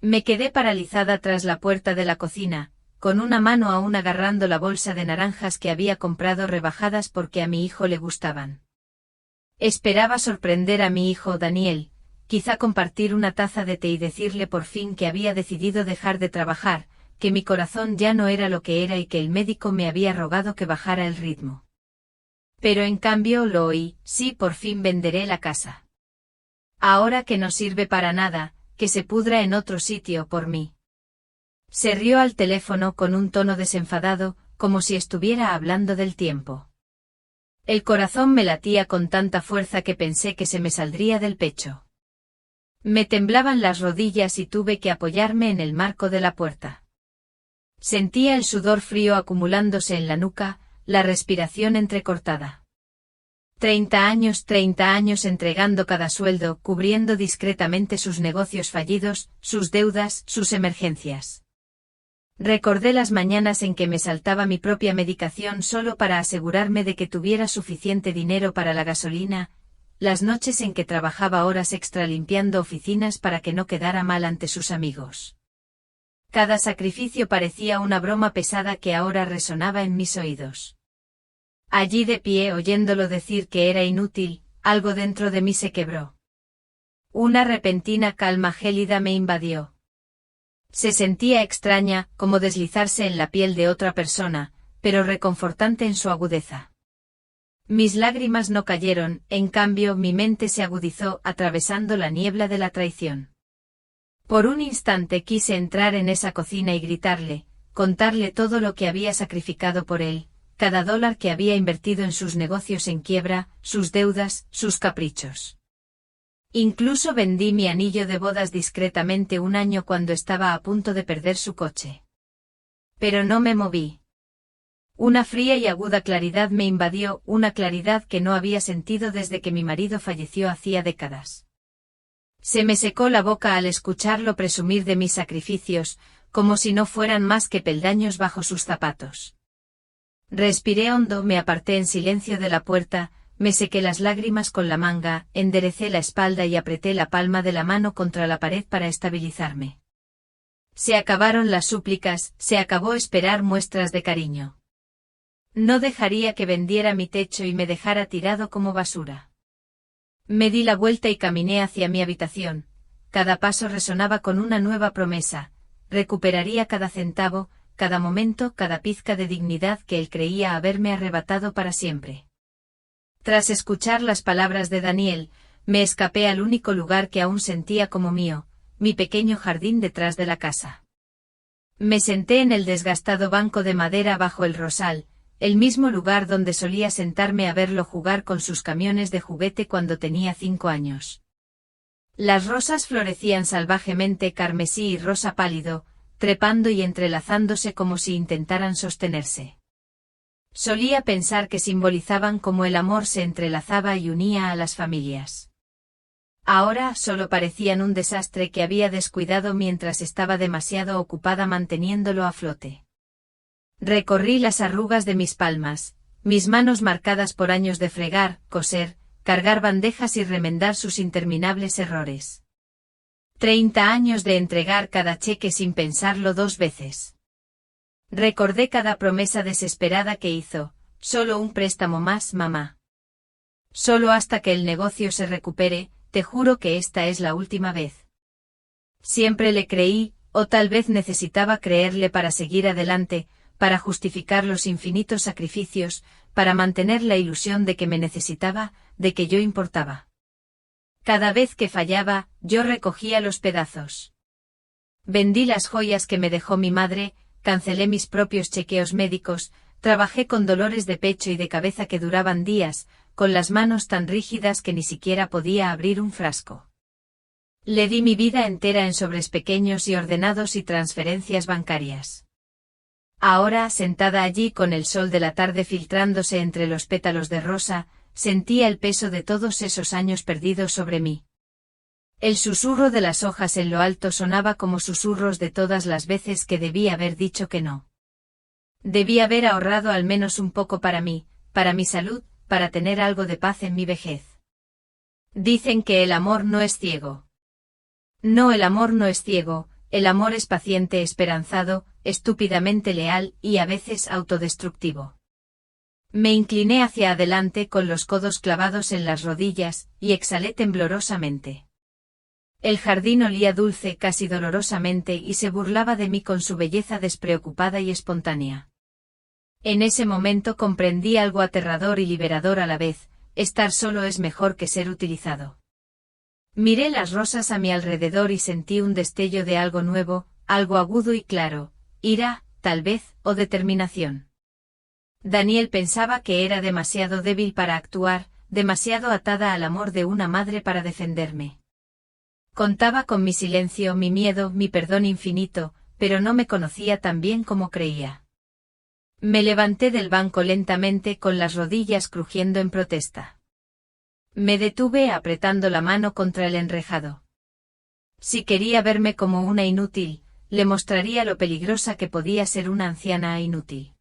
Me quedé paralizada tras la puerta de la cocina, con una mano aún agarrando la bolsa de naranjas que había comprado rebajadas porque a mi hijo le gustaban. Esperaba sorprender a mi hijo Daniel, quizá compartir una taza de té y decirle por fin que había decidido dejar de trabajar, que mi corazón ya no era lo que era y que el médico me había rogado que bajara el ritmo. Pero en cambio lo oí: sí, por fin venderé la casa. Ahora que no sirve para nada, que se pudra en otro sitio por mí. Se rió al teléfono con un tono desenfadado, como si estuviera hablando del tiempo. El corazón me latía con tanta fuerza que pensé que se me saldría del pecho. Me temblaban las rodillas y tuve que apoyarme en el marco de la puerta. Sentía el sudor frío acumulándose en la nuca, la respiración entrecortada. 30 años entregando cada sueldo, cubriendo discretamente sus negocios fallidos, sus deudas, sus emergencias. Recordé las mañanas en que me saltaba mi propia medicación solo para asegurarme de que tuviera suficiente dinero para la gasolina, las noches en que trabajaba horas extra limpiando oficinas para que no quedara mal ante sus amigos. Cada sacrificio parecía una broma pesada que ahora resonaba en mis oídos. Allí de pie, oyéndolo decir que era inútil, algo dentro de mí se quebró. Una repentina calma gélida me invadió. Se sentía extraña, como deslizarse en la piel de otra persona, pero reconfortante en su agudeza. Mis lágrimas no cayeron, en cambio mi mente se agudizó atravesando la niebla de la traición. Por un instante quise entrar en esa cocina y gritarle, contarle todo lo que había sacrificado por él, cada dólar que había invertido en sus negocios en quiebra, sus deudas, sus caprichos. Incluso vendí mi anillo de bodas discretamente un año cuando estaba a punto de perder su coche. Pero no me moví. Una fría y aguda claridad me invadió, una claridad que no había sentido desde que mi marido falleció hacía décadas. Se me secó la boca al escucharlo presumir de mis sacrificios, como si no fueran más que peldaños bajo sus zapatos. Respiré hondo, me aparté en silencio de la puerta, me sequé las lágrimas con la manga, enderecé la espalda y apreté la palma de la mano contra la pared para estabilizarme. Se acabaron las súplicas, se acabó esperar muestras de cariño. No dejaría que vendiera mi techo y me dejara tirado como basura. Me di la vuelta y caminé hacia mi habitación. Cada paso resonaba con una nueva promesa: recuperaría cada centavo, cada momento, cada pizca de dignidad que él creía haberme arrebatado para siempre. Tras escuchar las palabras de Daniel, me escapé al único lugar que aún sentía como mío, mi pequeño jardín detrás de la casa. Me senté en el desgastado banco de madera bajo el rosal, el mismo lugar donde solía sentarme a verlo jugar con sus camiones de juguete cuando tenía 5 años. Las rosas florecían salvajemente, carmesí y rosa pálido, trepando y entrelazándose como si intentaran sostenerse. Solía pensar que simbolizaban cómo el amor se entrelazaba y unía a las familias. Ahora solo parecían un desastre que había descuidado mientras estaba demasiado ocupada manteniéndolo a flote. Recorrí las arrugas de mis palmas, mis manos marcadas por años de fregar, coser, cargar bandejas y remendar sus interminables errores. 30 años de entregar cada cheque sin pensarlo 2 veces. Recordé cada promesa desesperada que hizo: solo un préstamo más, mamá. Solo hasta que el negocio se recupere, te juro que esta es la última vez. Siempre le creí, o tal vez necesitaba creerle para seguir adelante, para justificar los infinitos sacrificios, para mantener la ilusión de que me necesitaba, de que yo importaba. Cada vez que fallaba, yo recogía los pedazos. Vendí las joyas que me dejó mi madre, cancelé mis propios chequeos médicos, trabajé con dolores de pecho y de cabeza que duraban días, con las manos tan rígidas que ni siquiera podía abrir un frasco. Le di mi vida entera en sobres pequeños y ordenados y transferencias bancarias. Ahora, sentada allí con el sol de la tarde filtrándose entre los pétalos de rosa, sentía el peso de todos esos años perdidos sobre mí. El susurro de las hojas en lo alto sonaba como susurros de todas las veces que debí haber dicho que no. Debí haber ahorrado al menos un poco para mí, para mi salud, para tener algo de paz en mi vejez. Dicen que el amor no es ciego. No, el amor no es ciego, El amor es paciente, esperanzado, estúpidamente leal y a veces autodestructivo. Me incliné hacia adelante con los codos clavados en las rodillas y exhalé temblorosamente. El jardín olía dulce, casi dolorosamente, y se burlaba de mí con su belleza despreocupada y espontánea. En ese momento comprendí algo aterrador y liberador a la vez: estar solo es mejor que ser utilizado. Miré las rosas a mi alrededor y sentí un destello de algo nuevo, algo agudo y claro: ira, tal vez, o determinación. Daniel pensaba que era demasiado débil para actuar, demasiado atada al amor de una madre para defenderme. Contaba con mi silencio, mi miedo, mi perdón infinito, pero no me conocía tan bien como creía. Me levanté del banco lentamente, con las rodillas crujiendo en protesta. Me detuve apretando la mano contra el enrejado. Si quería verme como una inútil, le mostraría lo peligrosa que podía ser una anciana inútil.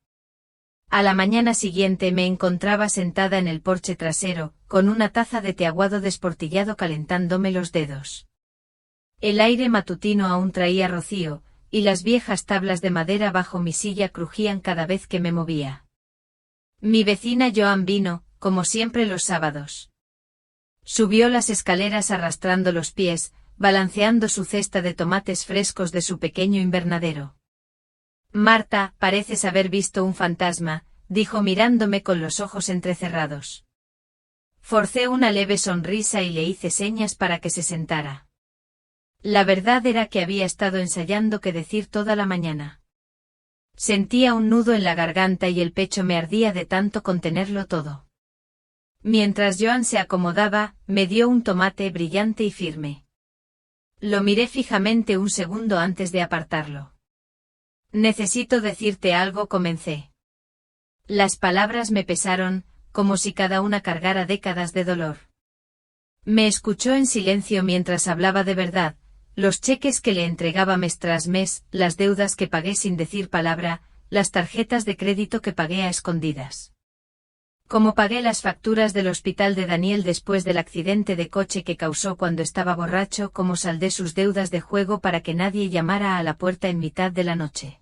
A la mañana siguiente me encontraba sentada en el porche trasero, con una taza de té aguado desportillado calentándome los dedos. El aire matutino aún traía rocío, y las viejas tablas de madera bajo mi silla crujían cada vez que me movía. Mi vecina Joan vino, como siempre los sábados. Subió las escaleras arrastrando los pies, balanceando su cesta de tomates frescos de su pequeño invernadero. «Marta, pareces haber visto un fantasma», dijo mirándome con los ojos entrecerrados. Forcé una leve sonrisa y le hice señas para que se sentara. La verdad era que había estado ensayando qué decir toda la mañana. Sentía un nudo en la garganta y el pecho me ardía de tanto contenerlo todo. Mientras Joan se acomodaba, me dio un tomate brillante y firme. Lo miré fijamente un segundo antes de apartarlo. «Necesito decirte algo», comencé. Las palabras me pesaron, como si cada una cargara décadas de dolor. Me escuchó en silencio mientras hablaba de verdad: los cheques que le entregaba mes tras mes, las deudas que pagué sin decir palabra, las tarjetas de crédito que pagué a escondidas. Como pagué las facturas del hospital de Daniel después del accidente de coche que causó cuando estaba borracho, como saldé sus deudas de juego para que nadie llamara a la puerta en mitad de la noche.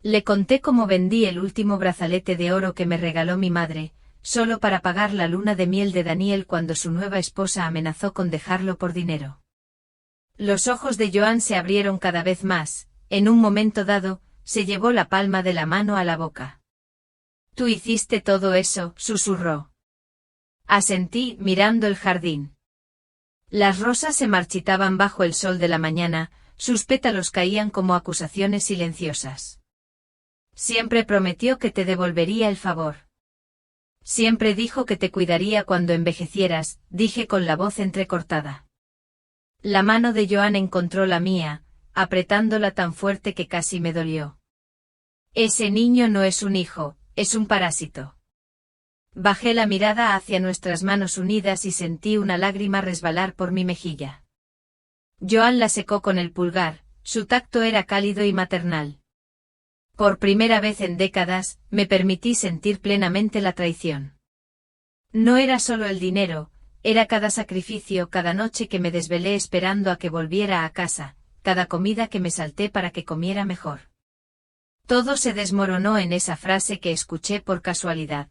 Le conté cómo vendí el último brazalete de oro que me regaló mi madre, solo para pagar la luna de miel de Daniel cuando su nueva esposa amenazó con dejarlo por dinero. Los ojos de Joan se abrieron cada vez más. En un momento dado, se llevó la palma de la mano a la boca. «¿Tú hiciste todo eso?», susurró. Asentí, mirando el jardín. Las rosas se marchitaban bajo el sol de la mañana, sus pétalos caían como acusaciones silenciosas. «Siempre prometió que te devolvería el favor. Siempre dijo que te cuidaría cuando envejecieras», dije con la voz entrecortada. La mano de Joan encontró la mía, apretándola tan fuerte que casi me dolió. «Ese niño no es un hijo, es un parásito». Bajé la mirada hacia nuestras manos unidas y sentí una lágrima resbalar por mi mejilla. Joan la secó con el pulgar, su tacto era cálido y maternal. Por primera vez en décadas, me permití sentir plenamente la traición. No era solo el dinero, era cada sacrificio, cada noche que me desvelé esperando a que volviera a casa, cada comida que me salté para que comiera mejor. Todo se desmoronó en esa frase que escuché por casualidad.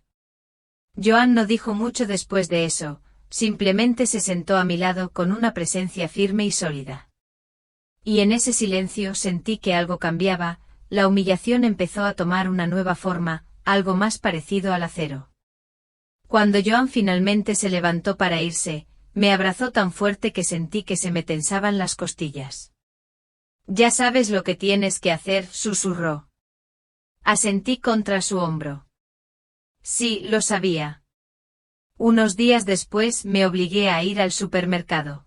Joan no dijo mucho después de eso, simplemente se sentó a mi lado con una presencia firme y sólida. Y en ese silencio sentí que algo cambiaba, la humillación empezó a tomar una nueva forma, algo más parecido al acero. Cuando Joan finalmente se levantó para irse, me abrazó tan fuerte que sentí que se me tensaban las costillas. «Ya sabes lo que tienes que hacer», susurró. Asentí contra su hombro. Sí, lo sabía. Unos días después me obligué a ir al supermercado.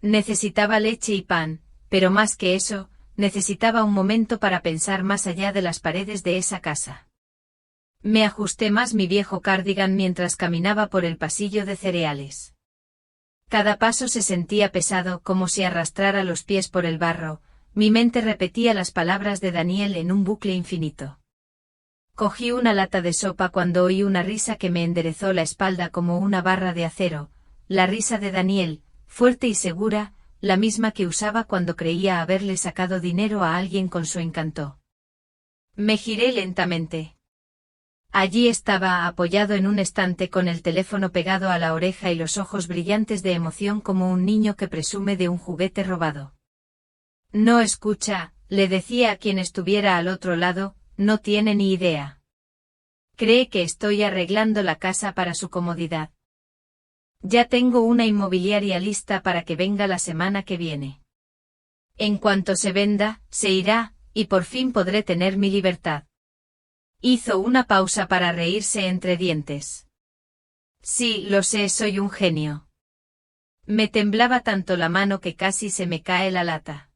Necesitaba leche y pan, pero más que eso, necesitaba un momento para pensar más allá de las paredes de esa casa. Me ajusté más mi viejo cardigan mientras caminaba por el pasillo de cereales. Cada paso se sentía pesado, como si arrastrara los pies por el barro. Mi mente repetía las palabras de Daniel en un bucle infinito. Cogí una lata de sopa cuando oí una risa que me enderezó la espalda como una barra de acero, la risa de Daniel, fuerte y segura, la misma que usaba cuando creía haberle sacado dinero a alguien con su encanto. Me giré lentamente. Allí estaba apoyado en un estante con el teléfono pegado a la oreja y los ojos brillantes de emoción como un niño que presume de un juguete robado. No escucha, le decía a quien estuviera al otro lado, no tiene ni idea. Cree que estoy arreglando la casa para su comodidad. Ya tengo una inmobiliaria lista para que venga la semana que viene. En cuanto se venda, se irá, y por fin podré tener mi libertad. Hizo una pausa para reírse entre dientes. Sí, lo sé, soy un genio. Me temblaba tanto la mano que casi se me cae la lata.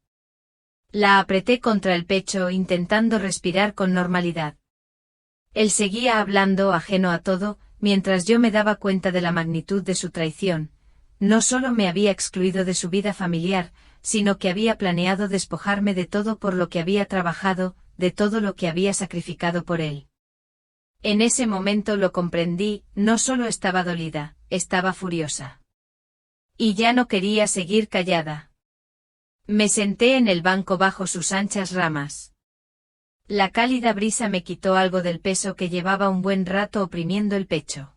La apreté contra el pecho intentando respirar con normalidad. Él seguía hablando ajeno a todo, mientras yo me daba cuenta de la magnitud de su traición. No solo me había excluido de su vida familiar, sino que había planeado despojarme de todo por lo que había trabajado, de todo lo que había sacrificado por él. En ese momento lo comprendí, no solo estaba dolida, estaba furiosa. Y ya no quería seguir callada. Me senté en el banco bajo sus anchas ramas. La cálida brisa me quitó algo del peso que llevaba un buen rato oprimiendo el pecho.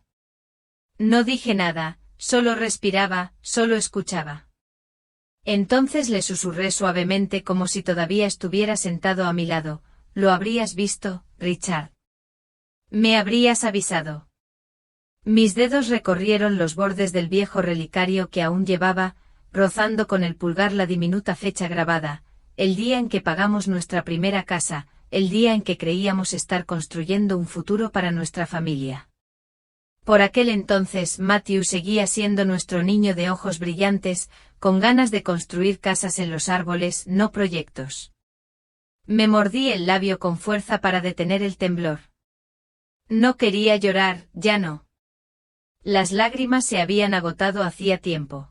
No dije nada, solo respiraba, solo escuchaba. Entonces le susurré suavemente como si todavía estuviera sentado a mi lado, «¿Lo habrías visto, Richard? Me habrías avisado». Mis dedos recorrieron los bordes del viejo relicario que aún llevaba, rozando con el pulgar la diminuta fecha grabada, el día en que pagamos nuestra primera casa, el día en que creíamos estar construyendo un futuro para nuestra familia. Por aquel entonces Matthew seguía siendo nuestro niño de ojos brillantes, con ganas de construir casas en los árboles, no proyectos. Me mordí el labio con fuerza para detener el temblor. No quería llorar, ya no. Las lágrimas se habían agotado hacía tiempo.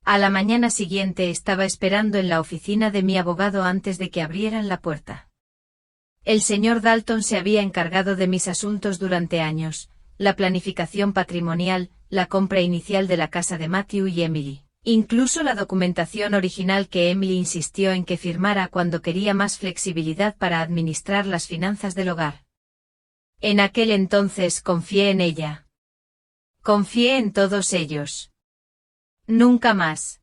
A la mañana siguiente estaba esperando en la oficina de mi abogado antes de que abrieran la puerta. El señor Dalton se había encargado de mis asuntos durante años, la planificación patrimonial, la compra inicial de la casa de Matthew y Emily, incluso la documentación original que Emily insistió en que firmara cuando quería más flexibilidad para administrar las finanzas del hogar. En aquel entonces confié en ella. Confié en todos ellos. Nunca más.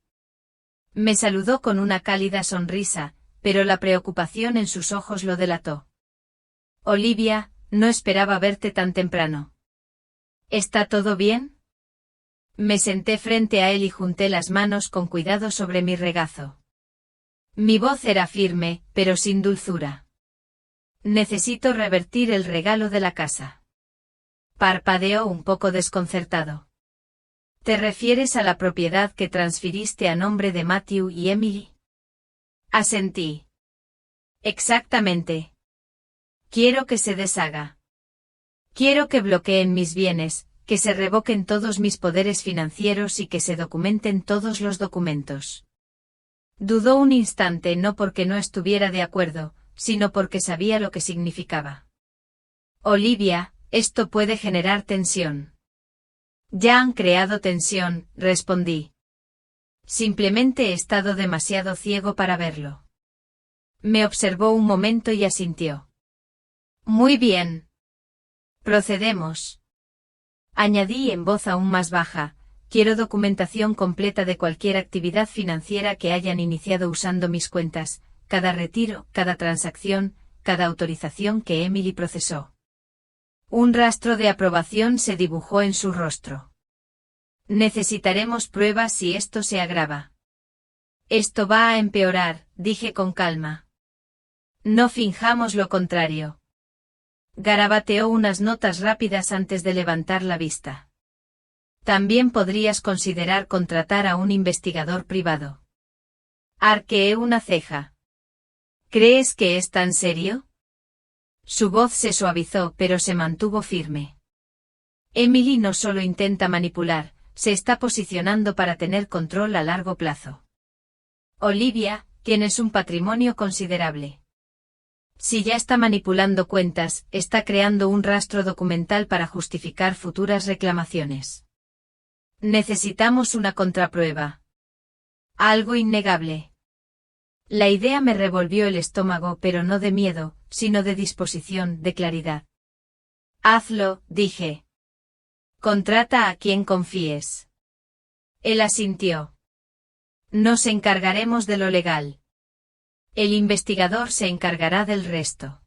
Me saludó con una cálida sonrisa, pero la preocupación en sus ojos lo delató. Olivia, no esperaba verte tan temprano. ¿Está todo bien? Me senté frente a él y junté las manos con cuidado sobre mi regazo. Mi voz era firme, pero sin dulzura. Necesito revertir el regalo de la casa. Parpadeó un poco desconcertado. ¿Te refieres a la propiedad que transfiriste a nombre de Matthew y Emily? Asentí. Exactamente. Quiero que se deshaga. Quiero que bloqueen mis bienes, que se revoquen todos mis poderes financieros y que se documenten todos los documentos. Dudó un instante, no porque no estuviera de acuerdo, sino porque sabía lo que significaba. Olivia, esto puede generar tensión. Ya han creado tensión, respondí. Simplemente he estado demasiado ciego para verlo. Me observó un momento y asintió. Muy bien. Procedemos. Añadí en voz aún más baja, quiero documentación completa de cualquier actividad financiera que hayan iniciado usando mis cuentas, cada retiro, cada transacción, cada autorización que Emily procesó. Un rastro de aprobación se dibujó en su rostro. Necesitaremos pruebas si esto se agrava. Esto va a empeorar, dije con calma. No finjamos lo contrario. Garabateó unas notas rápidas antes de levantar la vista. También podrías considerar contratar a un investigador privado. Arqueé una ceja. ¿Crees que es tan serio? Su voz se suavizó, pero se mantuvo firme. Emily no solo intenta manipular, se está posicionando para tener control a largo plazo. Olivia, tienes un patrimonio considerable. Si ya está manipulando cuentas, está creando un rastro documental para justificar futuras reclamaciones. Necesitamos una contraprueba. Algo innegable. La idea me revolvió el estómago, pero no de miedo, sino de disposición, de claridad. Hazlo, dije. Contrata a quien confíes. Él asintió. Nos encargaremos de lo legal. El investigador se encargará del resto.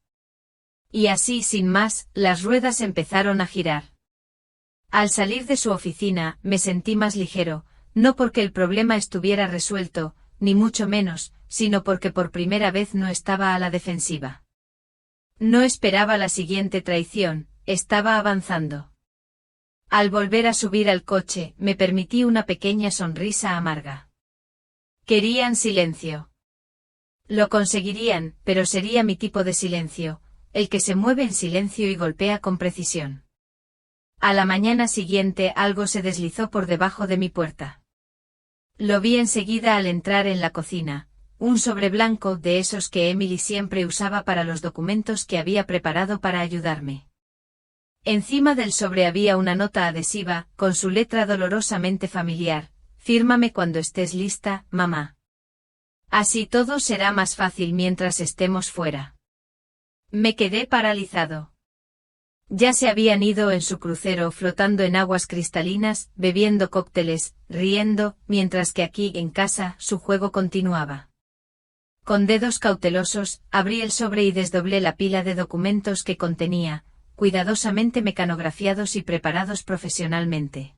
Y así, sin más, las ruedas empezaron a girar. Al salir de su oficina, me sentí más ligero, no porque el problema estuviera resuelto, ni mucho menos, sino porque por primera vez no estaba a la defensiva. No esperaba la siguiente traición, estaba avanzando. Al volver a subir al coche, me permití una pequeña sonrisa amarga. Querían silencio. Lo conseguirían, pero sería mi tipo de silencio, el que se mueve en silencio y golpea con precisión. A la mañana siguiente algo se deslizó por debajo de mi puerta. Lo vi enseguida al entrar en la cocina, un sobre blanco de esos que Emily siempre usaba para los documentos que había preparado para ayudarme. Encima del sobre había una nota adhesiva, con su letra dolorosamente familiar: fírmame cuando estés lista, mamá. Así todo será más fácil mientras estemos fuera. Me quedé paralizado. Ya se habían ido en su crucero flotando en aguas cristalinas, bebiendo cócteles, riendo, mientras que aquí en casa su juego continuaba. Con dedos cautelosos, abrí el sobre y desdoblé la pila de documentos que contenía, cuidadosamente mecanografiados y preparados profesionalmente.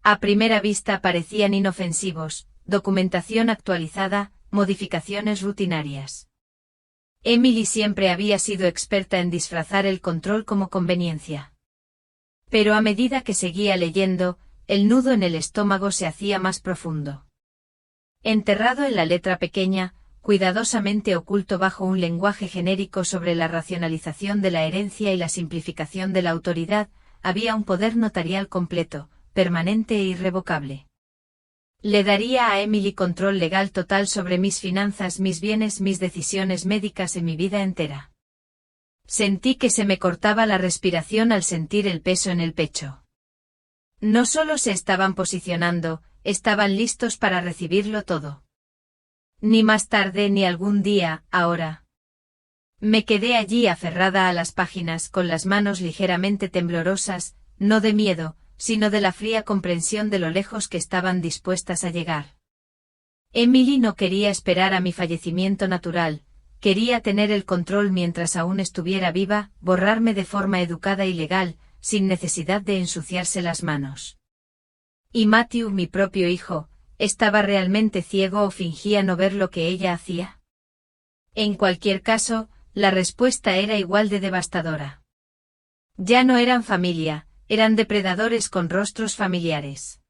A primera vista parecían inofensivos: documentación actualizada, modificaciones rutinarias. Emily siempre había sido experta en disfrazar el control como conveniencia. Pero a medida que seguía leyendo, el nudo en el estómago se hacía más profundo. Enterrado en la letra pequeña, cuidadosamente oculto bajo un lenguaje genérico sobre la racionalización de la herencia y la simplificación de la autoridad, había un poder notarial completo, permanente e irrevocable. Le daría a Emily control legal total sobre mis finanzas, mis bienes, mis decisiones médicas y mi vida entera. Sentí que se me cortaba la respiración al sentir el peso en el pecho. No solo se estaban posicionando, estaban listos para recibirlo todo. Ni más tarde ni algún día, ahora. Me quedé allí aferrada a las páginas con las manos ligeramente temblorosas, no de miedo, sino de la fría comprensión de lo lejos que estaban dispuestas a llegar. Emily no quería esperar a mi fallecimiento natural, quería tener el control mientras aún estuviera viva, borrarme de forma educada y legal, sin necesidad de ensuciarse las manos. ¿Y Matthew, mi propio hijo, estaba realmente ciego o fingía no ver lo que ella hacía? En cualquier caso, la respuesta era igual de devastadora. Ya no eran familia, eran depredadores con rostros familiares.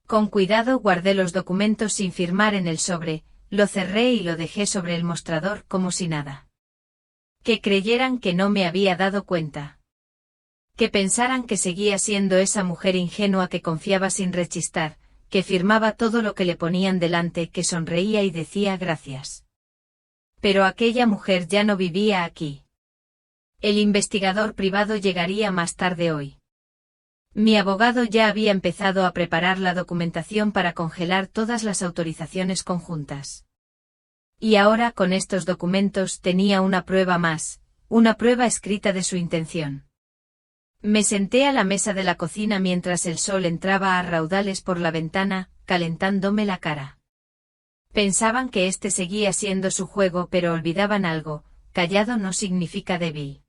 Con cuidado guardé los documentos sin firmar en el sobre, lo cerré y lo dejé sobre el mostrador como si nada. Que creyeran que no me había dado cuenta. Que pensaran que seguía siendo esa mujer ingenua que confiaba sin rechistar, que firmaba todo lo que le ponían delante, que sonreía y decía gracias. Pero aquella mujer ya no vivía aquí. El investigador privado llegaría más tarde hoy. Mi abogado ya había empezado a preparar la documentación para congelar todas las autorizaciones conjuntas. Y ahora con estos documentos tenía una prueba más, una prueba escrita de su intención. Me senté a la mesa de la cocina mientras el sol entraba a raudales por la ventana, calentándome la cara. Pensaban que este seguía siendo su juego, pero olvidaban algo: callado no significa débil.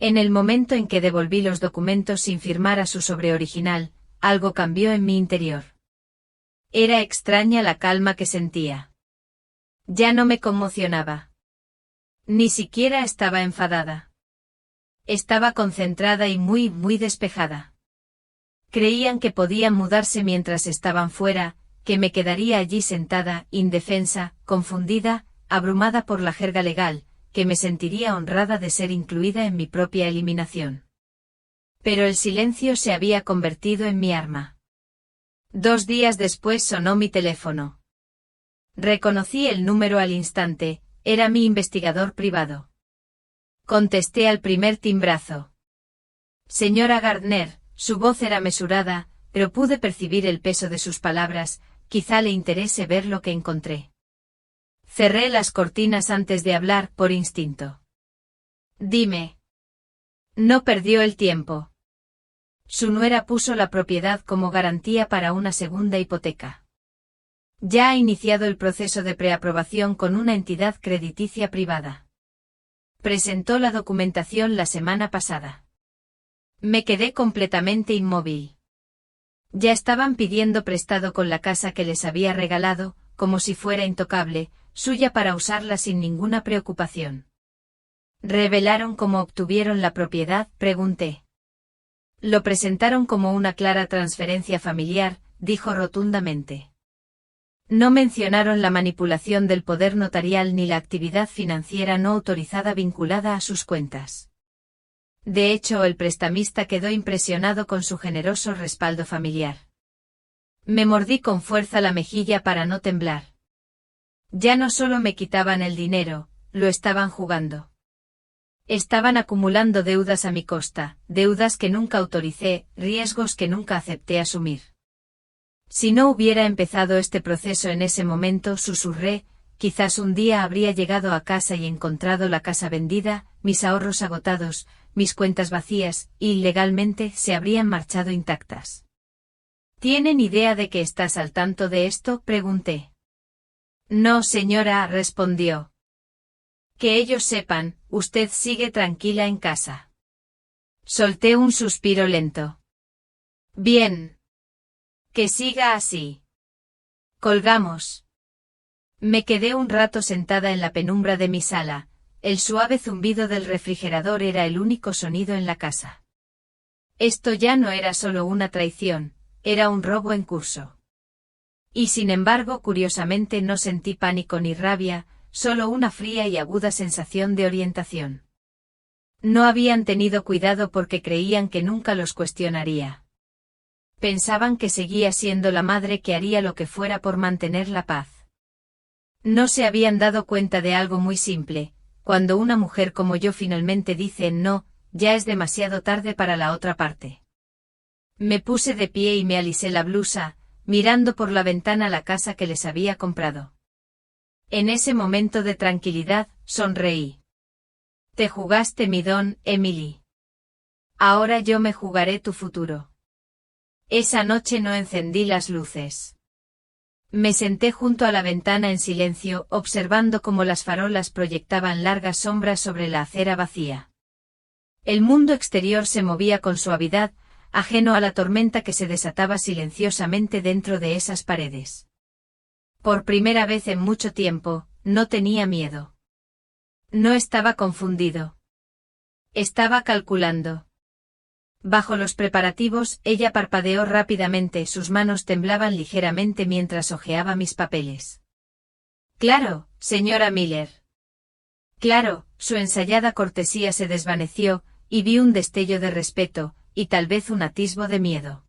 En el momento en que devolví los documentos sin firmar a su sobre original, algo cambió en mi interior. Era extraña la calma que sentía. Ya no me conmocionaba. Ni siquiera estaba enfadada. Estaba concentrada y muy despejada. Creían que podían mudarse mientras estaban fuera, que me quedaría allí sentada, indefensa, confundida, abrumada por la jerga legal, que me sentiría honrada de ser incluida en mi propia eliminación. Pero el silencio se había convertido en mi arma. 2 días después sonó mi teléfono. Reconocí el número al instante, era mi investigador privado. Contesté al primer timbrazo. Señora Gardner, su voz era mesurada, pero pude percibir el peso de sus palabras, quizá le interese ver lo que encontré. Cerré las cortinas antes de hablar, por instinto. Dime. No perdió el tiempo. Su nuera puso la propiedad como garantía para una segunda hipoteca. Ya ha iniciado el proceso de preaprobación con una entidad crediticia privada. Presentó la documentación la semana pasada. Me quedé completamente inmóvil. Ya estaban pidiendo prestado con la casa que les había regalado, como si fuera intocable, suya para usarla sin ninguna preocupación. ¿Revelaron cómo obtuvieron la propiedad?, pregunté. Lo presentaron como una clara transferencia familiar, dijo rotundamente. No mencionaron la manipulación del poder notarial ni la actividad financiera no autorizada vinculada a sus cuentas. De hecho, el prestamista quedó impresionado con su generoso respaldo familiar. Me mordí con fuerza la mejilla para no temblar. Ya no solo me quitaban el dinero, lo estaban jugando. Estaban acumulando deudas a mi costa, deudas que nunca autoricé, riesgos que nunca acepté asumir. Si no hubiera empezado este proceso en ese momento, susurré, quizás un día habría llegado a casa y encontrado la casa vendida, mis ahorros agotados, mis cuentas vacías, y legalmente se habrían marchado intactas. ¿Tienen idea de que estás al tanto de esto?, pregunté. No, señora, respondió. Que ellos sepan, usted sigue tranquila en casa. Solté un suspiro lento. Bien. Que siga así. Colgamos. Me quedé un rato sentada en la penumbra de mi sala. El suave zumbido del refrigerador era el único sonido en la casa. Esto ya no era solo una traición, era un robo en curso. Y sin embargo, curiosamente no sentí pánico ni rabia, solo una fría y aguda sensación de orientación. No habían tenido cuidado porque creían que nunca los cuestionaría. Pensaban que seguía siendo la madre que haría lo que fuera por mantener la paz. No se habían dado cuenta de algo muy simple: cuando una mujer como yo finalmente dice no, ya es demasiado tarde para la otra parte. Me puse de pie y me alisé la blusa, mirando por la ventana la casa que les había comprado. En ese momento de tranquilidad, sonreí. Te jugaste mi don, Emily. Ahora yo me jugaré tu futuro. Esa noche no encendí las luces. Me senté junto a la ventana en silencio, observando cómo las farolas proyectaban largas sombras sobre la acera vacía. El mundo exterior se movía con suavidad, ajeno a la tormenta que se desataba silenciosamente dentro de esas paredes. Por primera vez en mucho tiempo, no tenía miedo. No estaba confundido. Estaba calculando. Bajo los preparativos, ella parpadeó rápidamente, sus manos temblaban ligeramente mientras hojeaba mis papeles. Claro, señora Miller. Claro, su ensayada cortesía se desvaneció, y vi un destello de respeto, y tal vez un atisbo de miedo.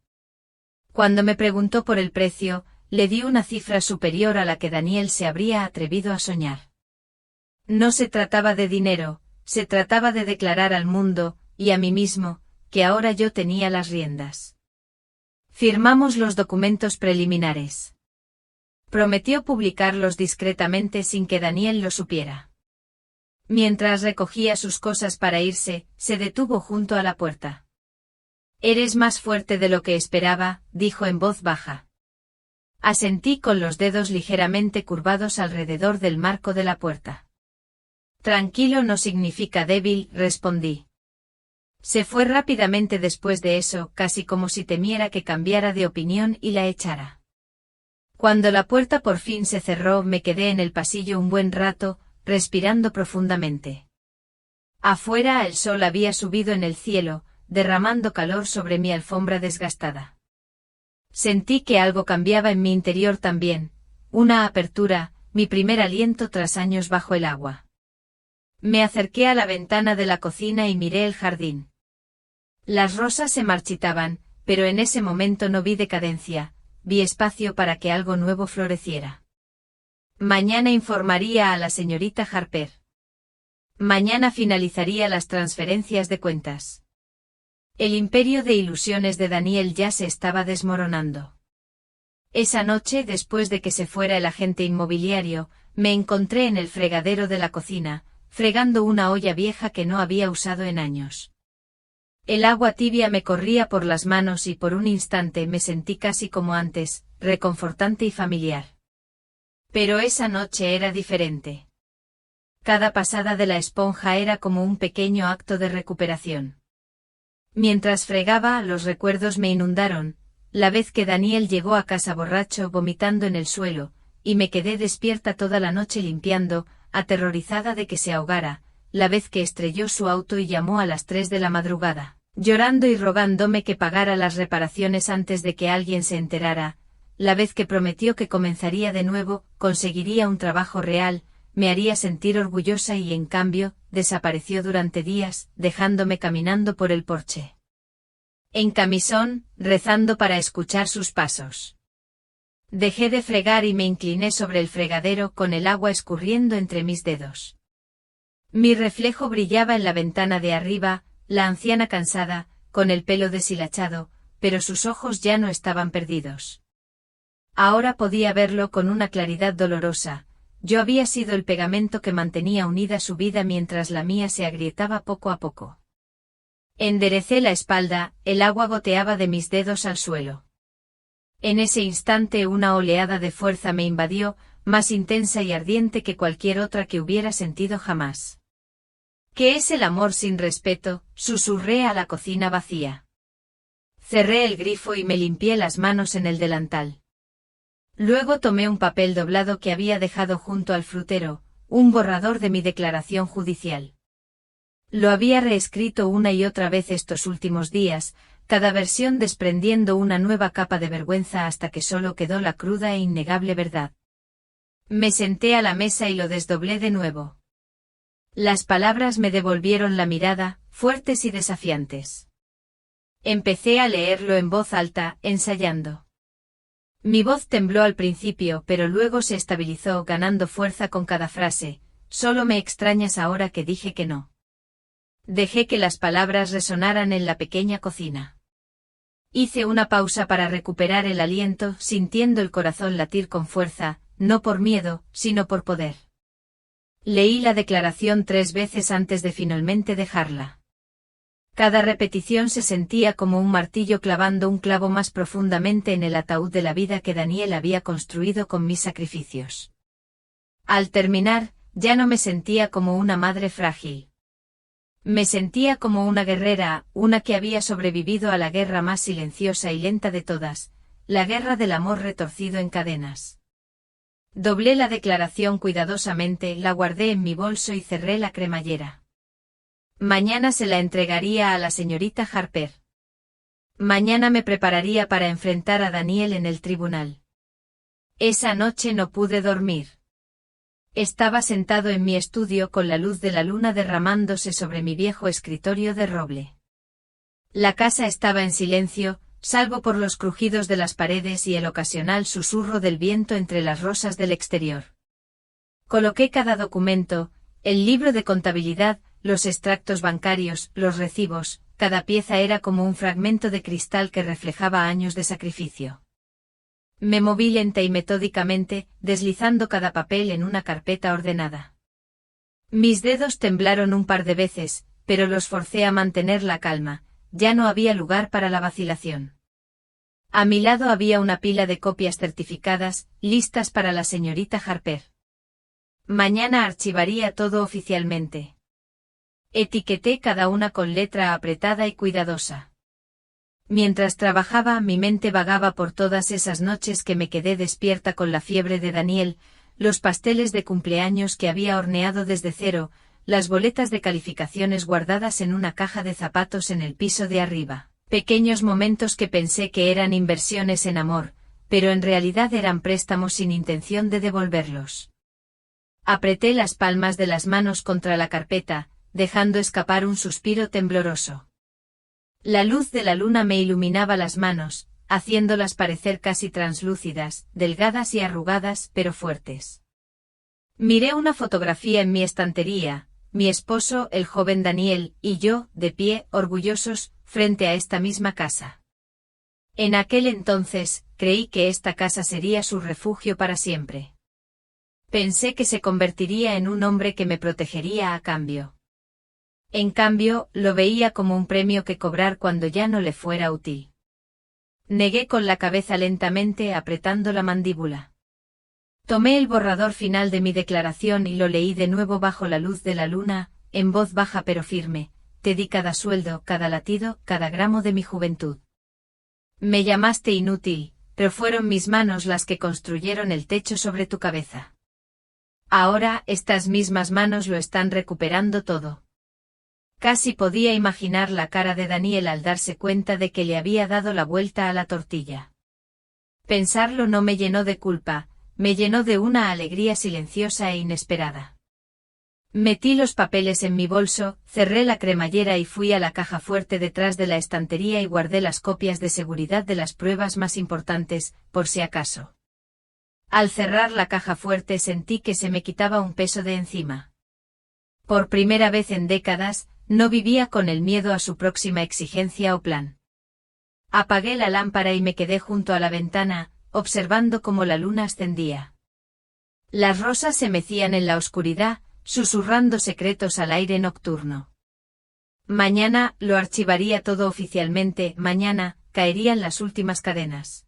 Cuando me preguntó por el precio, le di una cifra superior a la que Daniel se habría atrevido a soñar. No se trataba de dinero, se trataba de declarar al mundo, y a mí mismo, que ahora yo tenía las riendas. Firmamos los documentos preliminares. Prometió publicarlos discretamente sin que Daniel lo supiera. Mientras recogía sus cosas para irse, se detuvo junto a la puerta. Eres más fuerte de lo que esperaba, dijo en voz baja. Asentí con los dedos ligeramente curvados alrededor del marco de la puerta. Tranquilo no significa débil, respondí. Se fue rápidamente después de eso, casi como si temiera que cambiara de opinión y la echara. Cuando la puerta por fin se cerró, me quedé en el pasillo un buen rato, respirando profundamente. Afuera el sol había subido en el cielo, derramando calor sobre mi alfombra desgastada. Sentí que algo cambiaba en mi interior también, una apertura, mi primer aliento tras años bajo el agua. Me acerqué a la ventana de la cocina y miré el jardín. Las rosas se marchitaban, pero en ese momento no vi decadencia, vi espacio para que algo nuevo floreciera. Mañana informaría a la señorita Harper. Mañana finalizaría las transferencias de cuentas. El imperio de ilusiones de Daniel ya se estaba desmoronando. Esa noche, después de que se fuera el agente inmobiliario, me encontré en el fregadero de la cocina, fregando una olla vieja que no había usado en años. El agua tibia me corría por las manos y por un instante me sentí casi como antes, reconfortante y familiar. Pero esa noche era diferente. Cada pasada de la esponja era como un pequeño acto de recuperación. Mientras fregaba, los recuerdos me inundaron, la vez que Daniel llegó a casa borracho vomitando en el suelo, y me quedé despierta toda la noche limpiando, aterrorizada de que se ahogara, la vez que estrelló su auto y llamó a las 3 de la madrugada, llorando y rogándome que pagara las reparaciones antes de que alguien se enterara, la vez que prometió que comenzaría de nuevo, conseguiría un trabajo real, me haría sentir orgullosa y en cambio, desapareció durante días, dejándome caminando por el porche. En camisón, rezando para escuchar sus pasos. Dejé de fregar y me incliné sobre el fregadero con el agua escurriendo entre mis dedos. Mi reflejo brillaba en la ventana de arriba, la anciana cansada, con el pelo deshilachado, pero sus ojos ya no estaban perdidos. Ahora podía verlo con una claridad dolorosa. Yo había sido el pegamento que mantenía unida su vida mientras la mía se agrietaba poco a poco. Enderecé la espalda, el agua goteaba de mis dedos al suelo. En ese instante una oleada de fuerza me invadió, más intensa y ardiente que cualquier otra que hubiera sentido jamás. ¿Qué es el amor sin respeto?, susurré a la cocina vacía. Cerré el grifo y me limpié las manos en el delantal. Luego tomé un papel doblado que había dejado junto al frutero, un borrador de mi declaración judicial. Lo había reescrito una y otra vez estos últimos días, cada versión desprendiendo una nueva capa de vergüenza hasta que solo quedó la cruda e innegable verdad. Me senté a la mesa y lo desdoblé de nuevo. Las palabras me devolvieron la mirada, fuertes y desafiantes. Empecé a leerlo en voz alta, ensayando. Mi voz tembló al principio, pero luego se estabilizó ganando fuerza con cada frase. Solo me extrañas ahora que dije que no. Dejé que las palabras resonaran en la pequeña cocina. Hice una pausa para recuperar el aliento, sintiendo el corazón latir con fuerza, no por miedo, sino por poder. Leí la declaración 3 veces antes de finalmente dejarla. Cada repetición se sentía como un martillo clavando un clavo más profundamente en el ataúd de la vida que Daniel había construido con mis sacrificios. Al terminar, ya no me sentía como una madre frágil. Me sentía como una guerrera, una que había sobrevivido a la guerra más silenciosa y lenta de todas, la guerra del amor retorcido en cadenas. Doblé la declaración cuidadosamente, la guardé en mi bolso y cerré la cremallera. Mañana se la entregaría a la señorita Harper. Mañana me prepararía para enfrentar a Daniel en el tribunal. Esa noche no pude dormir. Estaba sentado en mi estudio con la luz de la luna derramándose sobre mi viejo escritorio de roble. La casa estaba en silencio, salvo por los crujidos de las paredes y el ocasional susurro del viento entre las rosas del exterior. Coloqué cada documento, el libro de contabilidad, los extractos bancarios, los recibos, cada pieza era como un fragmento de cristal que reflejaba años de sacrificio. Me moví lenta y metódicamente, deslizando cada papel en una carpeta ordenada. Mis dedos temblaron un par de veces, pero los forcé a mantener la calma, ya no había lugar para la vacilación. A mi lado había una pila de copias certificadas, listas para la señorita Harper. Mañana archivaría todo oficialmente. Etiqueté cada una con letra apretada y cuidadosa. Mientras trabajaba, mi mente vagaba por todas esas noches que me quedé despierta con la fiebre de Daniel, los pasteles de cumpleaños que había horneado desde cero, las boletas de calificaciones guardadas en una caja de zapatos en el piso de arriba, pequeños momentos que pensé que eran inversiones en amor, pero en realidad eran préstamos sin intención de devolverlos. Apreté las palmas de las manos contra la carpeta, dejando escapar un suspiro tembloroso. La luz de la luna me iluminaba las manos, haciéndolas parecer casi translúcidas, delgadas y arrugadas, pero fuertes. Miré una fotografía en mi estantería, mi esposo, el joven Daniel, y yo, de pie, orgullosos, frente a esta misma casa. En aquel entonces, creí que esta casa sería su refugio para siempre. Pensé que se convertiría en un hombre que me protegería a cambio. En cambio, lo veía como un premio que cobrar cuando ya no le fuera útil. Negué con la cabeza lentamente, apretando la mandíbula. Tomé el borrador final de mi declaración y lo leí de nuevo bajo la luz de la luna, en voz baja pero firme. Te di cada sueldo, cada latido, cada gramo de mi juventud. Me llamaste inútil, pero fueron mis manos las que construyeron el techo sobre tu cabeza. Ahora, estas mismas manos lo están recuperando todo. Casi podía imaginar la cara de Daniel al darse cuenta de que le había dado la vuelta a la tortilla. Pensarlo no me llenó de culpa, me llenó de una alegría silenciosa e inesperada. Metí los papeles en mi bolso, cerré la cremallera y fui a la caja fuerte detrás de la estantería y guardé las copias de seguridad de las pruebas más importantes, por si acaso. Al cerrar la caja fuerte sentí que se me quitaba un peso de encima. Por primera vez en décadas, no vivía con el miedo a su próxima exigencia o plan. Apagué la lámpara y me quedé junto a la ventana, observando cómo la luna ascendía. Las rosas se mecían en la oscuridad, susurrando secretos al aire nocturno. Mañana, lo archivaría todo oficialmente, mañana, caerían las últimas cadenas.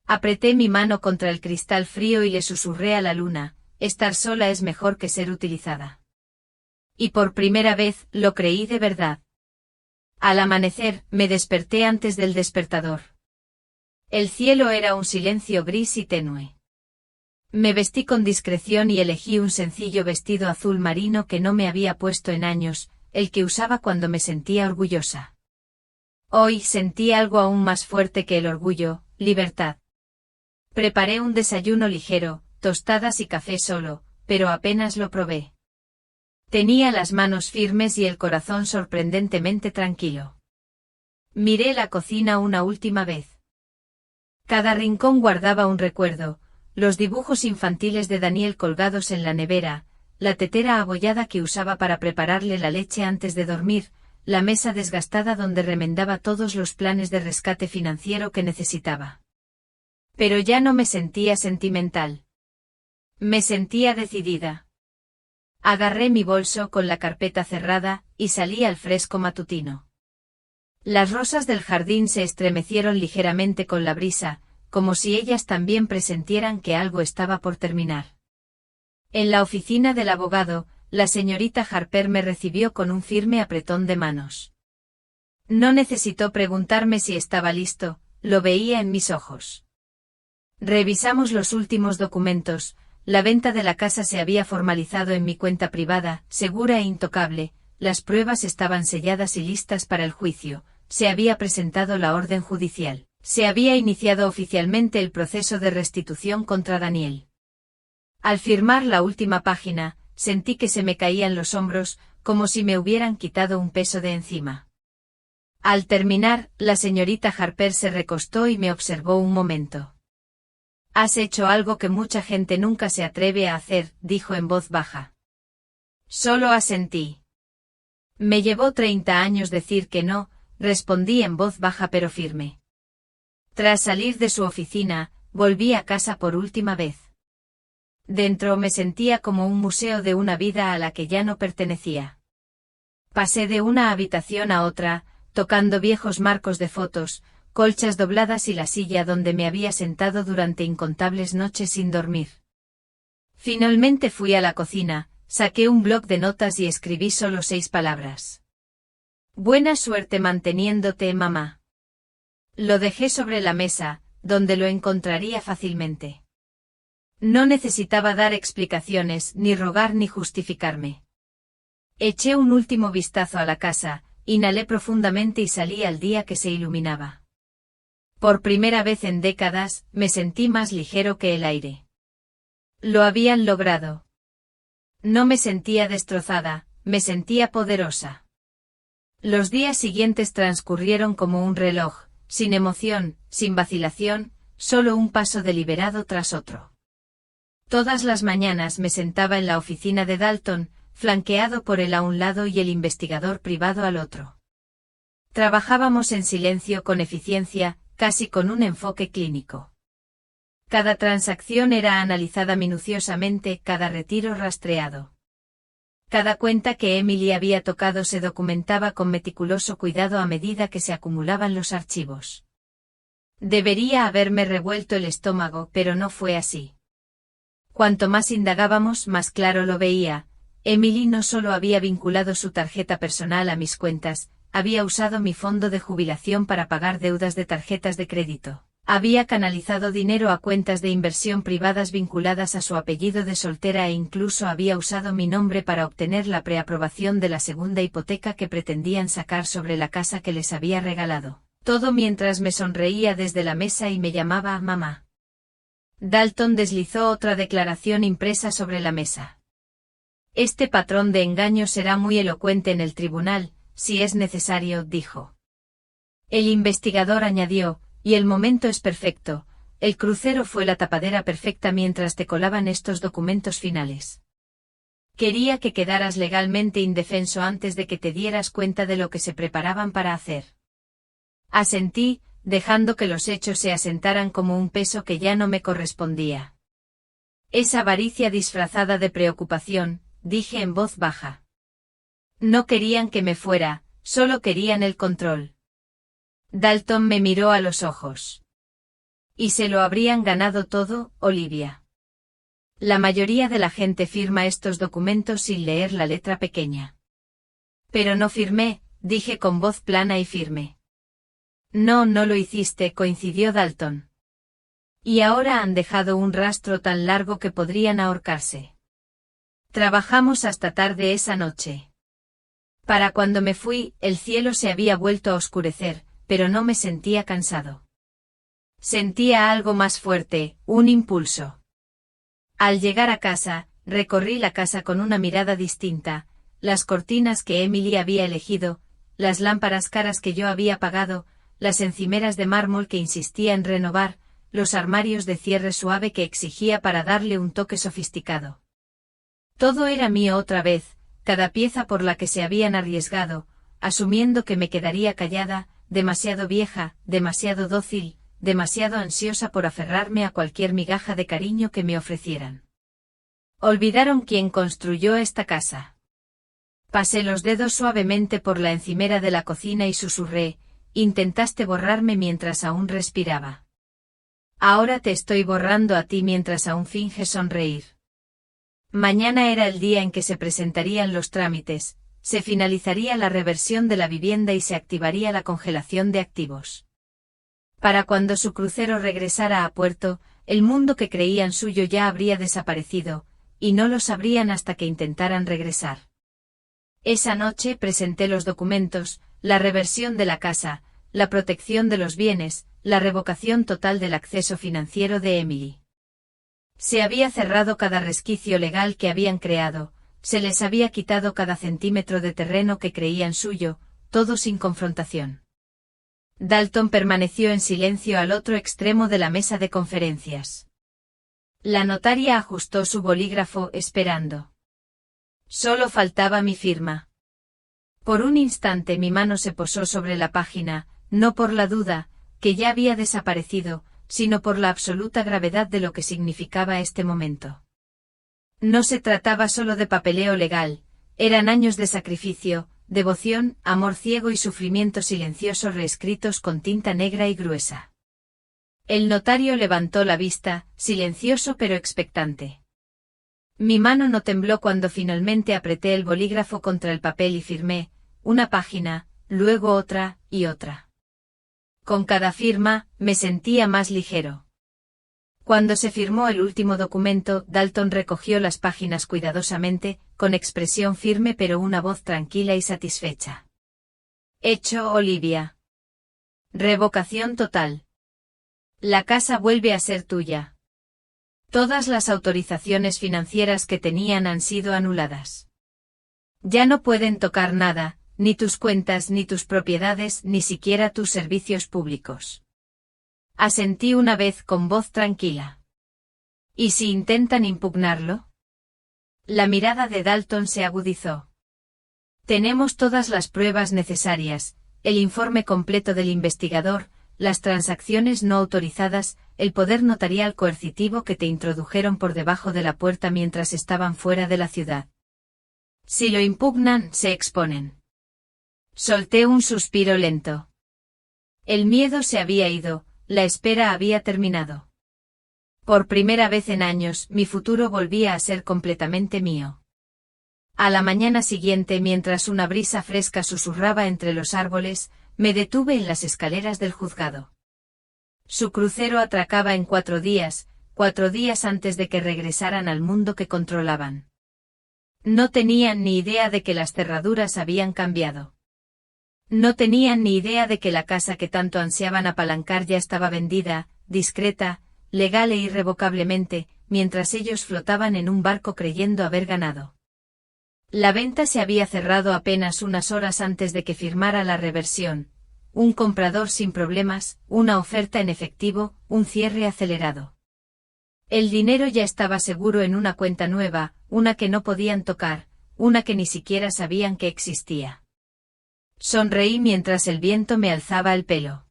Apreté mi mano contra el cristal frío y le susurré a la luna, estar sola es mejor que ser utilizada. Y por primera vez, lo creí de verdad. Al amanecer, me desperté antes del despertador. El cielo era un silencio gris y tenue. Me vestí con discreción y elegí un sencillo vestido azul marino que no me había puesto en años, el que usaba cuando me sentía orgullosa. Hoy sentí algo aún más fuerte que el orgullo, libertad. Preparé un desayuno ligero, tostadas y café solo, pero apenas lo probé. Tenía las manos firmes y el corazón sorprendentemente tranquilo. Miré la cocina una última vez. Cada rincón guardaba un recuerdo. Los dibujos infantiles de Daniel colgados en la nevera, la tetera abollada que usaba para prepararle la leche antes de dormir, la mesa desgastada donde remendaba todos los planes de rescate financiero que necesitaba. Pero ya no me sentía sentimental. Me sentía decidida. Agarré mi bolso con la carpeta cerrada, y salí al fresco matutino. Las rosas del jardín se estremecieron ligeramente con la brisa, como si ellas también presentieran que algo estaba por terminar. En la oficina del abogado, la señorita Harper me recibió con un firme apretón de manos. No necesitó preguntarme si estaba listo, lo veía en mis ojos. Revisamos los últimos documentos, la venta de la casa se había formalizado en mi cuenta privada, segura e intocable, las pruebas estaban selladas y listas para el juicio, se había presentado la orden judicial. Se había iniciado oficialmente el proceso de restitución contra Daniel. Al firmar la última página, sentí que se me caían los hombros, como si me hubieran quitado un peso de encima. Al terminar, la señorita Harper se recostó y me observó un momento. Has hecho algo que mucha gente nunca se atreve a hacer, dijo en voz baja. Solo asentí. Me llevó 30 años decir que no, respondí en voz baja pero firme. Tras salir de su oficina, volví a casa por última vez. Dentro me sentía como un museo de una vida a la que ya no pertenecía. Pasé de una habitación a otra, tocando viejos marcos de fotos, colchas dobladas y la silla donde me había sentado durante incontables noches sin dormir. Finalmente fui a la cocina, saqué un bloc de notas y escribí solo 6 palabras. Buena suerte manteniéndote, mamá. Lo dejé sobre la mesa, donde lo encontraría fácilmente. No necesitaba dar explicaciones, ni rogar ni justificarme. Eché un último vistazo a la casa, inhalé profundamente y salí al día que se iluminaba. Por primera vez en décadas, me sentí más ligero que el aire. Lo habían logrado. No me sentía destrozada, me sentía poderosa. Los días siguientes transcurrieron como un reloj, sin emoción, sin vacilación, solo un paso deliberado tras otro. Todas las mañanas me sentaba en la oficina de Dalton, flanqueado por él a un lado y el investigador privado al otro. Trabajábamos en silencio con eficiencia, casi con un enfoque clínico. Cada transacción era analizada minuciosamente, cada retiro rastreado. Cada cuenta que Emily había tocado se documentaba con meticuloso cuidado a medida que se acumulaban los archivos. Debería haberme revuelto el estómago, pero no fue así. Cuanto más indagábamos, más claro lo veía. Emily no solo había vinculado su tarjeta personal a mis cuentas, había usado mi fondo de jubilación para pagar deudas de tarjetas de crédito. Había canalizado dinero a cuentas de inversión privadas vinculadas a su apellido de soltera e incluso había usado mi nombre para obtener la preaprobación de la segunda hipoteca que pretendían sacar sobre la casa que les había regalado. Todo mientras me sonreía desde la mesa y me llamaba mamá. Dalton deslizó otra declaración impresa sobre la mesa. Este patrón de engaño será muy elocuente en el tribunal, si es necesario, dijo. El investigador añadió, y el momento es perfecto, el crucero fue la tapadera perfecta mientras te colaban estos documentos finales. Quería que quedaras legalmente indefenso antes de que te dieras cuenta de lo que se preparaban para hacer. Asentí, dejando que los hechos se asentaran como un peso que ya no me correspondía. Es avaricia disfrazada de preocupación, dije en voz baja. No querían que me fuera, solo querían el control. Dalton me miró a los ojos. Y se lo habrían ganado todo, Olivia. La mayoría de la gente firma estos documentos sin leer la letra pequeña. Pero no firmé, dije con voz plana y firme. No, no lo hiciste, coincidió Dalton. Y ahora han dejado un rastro tan largo que podrían ahorcarse. Trabajamos hasta tarde esa noche. Para cuando me fui, el cielo se había vuelto a oscurecer, pero no me sentía cansado. Sentía algo más fuerte, un impulso. Al llegar a casa, recorrí la casa con una mirada distinta, las cortinas que Emily había elegido, las lámparas caras que yo había pagado, las encimeras de mármol que insistía en renovar, los armarios de cierre suave que exigía para darle un toque sofisticado. Todo era mío otra vez, cada pieza por la que se habían arriesgado, asumiendo que me quedaría callada, demasiado vieja, demasiado dócil, demasiado ansiosa por aferrarme a cualquier migaja de cariño que me ofrecieran. Olvidaron quién construyó esta casa. Pasé los dedos suavemente por la encimera de la cocina y susurré, intentaste borrarme mientras aún respiraba. Ahora te estoy borrando a ti mientras aún finges sonreír. Mañana era el día en que se presentarían los trámites, se finalizaría la reversión de la vivienda y se activaría la congelación de activos. Para cuando su crucero regresara a puerto, el mundo que creían suyo ya habría desaparecido, y no lo sabrían hasta que intentaran regresar. Esa noche presenté los documentos, la reversión de la casa, la protección de los bienes, la revocación total del acceso financiero de Emily. Se había cerrado cada resquicio legal que habían creado, se les había quitado cada centímetro de terreno que creían suyo, todo sin confrontación. Dalton permaneció en silencio al otro extremo de la mesa de conferencias. La notaria ajustó su bolígrafo esperando. Solo faltaba mi firma. Por un instante mi mano se posó sobre la página, no por la duda, que ya había desaparecido, sino por la absoluta gravedad de lo que significaba este momento. No se trataba solo de papeleo legal, eran años de sacrificio, devoción, amor ciego y sufrimiento silencioso reescritos con tinta negra y gruesa. El notario levantó la vista, silencioso pero expectante. Mi mano no tembló cuando finalmente apreté el bolígrafo contra el papel y firmé, una página, luego otra, y otra. Con cada firma, me sentía más ligero. Cuando se firmó el último documento, Dalton recogió las páginas cuidadosamente, con expresión firme pero una voz tranquila y satisfecha. Hecho, Olivia. Revocación total. La casa vuelve a ser tuya. Todas las autorizaciones financieras que tenían han sido anuladas. Ya no pueden tocar nada, ni tus cuentas ni tus propiedades, ni siquiera tus servicios públicos. Asentí una vez con voz tranquila. ¿Y si intentan impugnarlo? La mirada de Dalton se agudizó. Tenemos todas las pruebas necesarias, el informe completo del investigador, las transacciones no autorizadas, el poder notarial coercitivo que te introdujeron por debajo de la puerta mientras estaban fuera de la ciudad. Si lo impugnan, se exponen. Solté un suspiro lento. El miedo se había ido, la espera había terminado. Por primera vez en años, mi futuro volvía a ser completamente mío. A la mañana siguiente, mientras una brisa fresca susurraba entre los árboles, me detuve en las escaleras del juzgado. Su crucero atracaba en 4 días antes de que regresaran al mundo que controlaban. No tenían ni idea de que las cerraduras habían cambiado. No tenían ni idea de que la casa que tanto ansiaban apalancar ya estaba vendida, discreta, legal e irrevocablemente, mientras ellos flotaban en un barco creyendo haber ganado. La venta se había cerrado apenas unas horas antes de que firmara la reversión. Un comprador sin problemas, una oferta en efectivo, un cierre acelerado. El dinero ya estaba seguro en una cuenta nueva, una que no podían tocar, una que ni siquiera sabían que existía. Sonreí mientras el viento me alzaba el pelo.